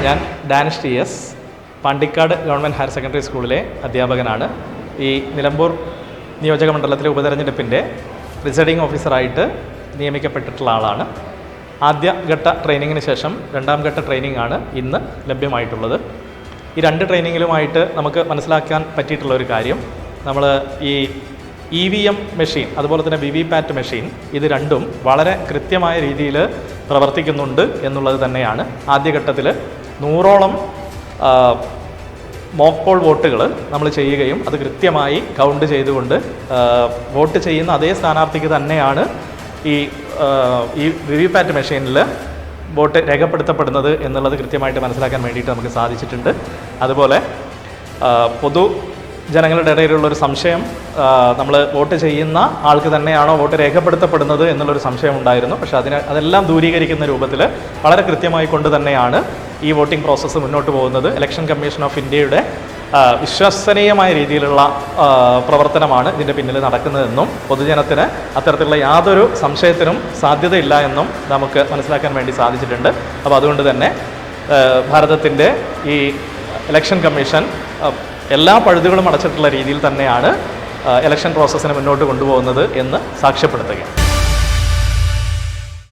ഞാൻ Danish T S, Pandikkad government higher secondary സ്കൂളിലെ അധ്യാപകനാണ്. ഈ നിലമ്പൂർ നിയോജക മണ്ഡലത്തിലെ ഉപതെരഞ്ഞെടുപ്പിൻ്റെ റിസൈഡിംഗ് ഓഫീസറായിട്ട് നിയമിക്കപ്പെട്ടിട്ടുള്ള ആളാണ്. ആദ്യഘട്ട ട്രെയിനിങ്ങിന് ശേഷം രണ്ടാം ഘട്ട ട്രെയിനിങ് ആണ് ഇന്ന് ലഭ്യമായിട്ടുള്ളത്. ഈ രണ്ട് ട്രെയിനിങ്ങിലുമായിട്ട് നമുക്ക് മനസ്സിലാക്കാൻ പറ്റിയിട്ടുള്ള ഒരു കാര്യം, നമ്മൾ ഈ EVM മെഷീൻ അതുപോലെ തന്നെ VVPAT മെഷീൻ ഇത് രണ്ടും വളരെ കൃത്യമായ രീതിയിൽ പ്രവർത്തിക്കുന്നുണ്ട് എന്നുള്ളത് തന്നെയാണ്. ആദ്യഘട്ടത്തിൽ 100ഓളം മോക്ക് പോൾ വോട്ടുകൾ നമ്മൾ ചെയ്യുകയും അത് കൃത്യമായി കൗണ്ട് ചെയ്തുകൊണ്ട് വോട്ട് ചെയ്യുന്ന അതേ സ്ഥാനാർത്ഥിക്ക് തന്നെയാണ് ഈ VVPAT മെഷീനിൽ വോട്ട് രേഖപ്പെടുത്തപ്പെടുന്നത് എന്നുള്ളത് കൃത്യമായിട്ട് മനസ്സിലാക്കാൻ വേണ്ടിയിട്ട് നമുക്ക് സാധിച്ചിട്ടുണ്ട്. അതുപോലെ ജനങ്ങളുടെ ഇടയിലുള്ളൊരു സംശയം, നമ്മൾ വോട്ട് ചെയ്യുന്ന ആൾക്ക് തന്നെയാണോ വോട്ട് രേഖപ്പെടുത്തപ്പെടുന്നത് എന്നുള്ളൊരു സംശയം ഉണ്ടായിരുന്നു. പക്ഷേ അതെല്ലാം ദൂരീകരിക്കുന്ന രൂപത്തിൽ വളരെ കൃത്യമായി കൊണ്ട് തന്നെയാണ് ഈ വോട്ടിംഗ് പ്രോസസ്സ് മുന്നോട്ട് പോകുന്നത്. ഇലക്ഷൻ കമ്മീഷൻ ഓഫ് ഇന്ത്യയുടെ വിശ്വസനീയമായ രീതിയിലുള്ള പ്രവർത്തനമാണ് ഇതിൻ്റെ പിന്നിൽ നടക്കുന്നതെന്നും പൊതുജനത്തിന് അത്തരത്തിലുള്ള യാതൊരു സംശയത്തിനും സാധ്യതയില്ല എന്നും നമുക്ക് മനസ്സിലാക്കാൻ വേണ്ടി സാധിച്ചിട്ടുണ്ട്. അപ്പോൾ അതുകൊണ്ട് തന്നെ ഭാരതത്തിൻ്റെ ഈ ഇലക്ഷൻ കമ്മീഷൻ എല്ലാ പഴുതുകളും അടച്ചിട്ടുള്ള രീതിയിൽ തന്നെയാണ് ഇലക്ഷൻ പ്രോസസ്സിനെ മുന്നോട്ട് കൊണ്ടുപോകുന്നത് എന്ന് സാക്ഷ്യപ്പെടുത്തുകയാണ്.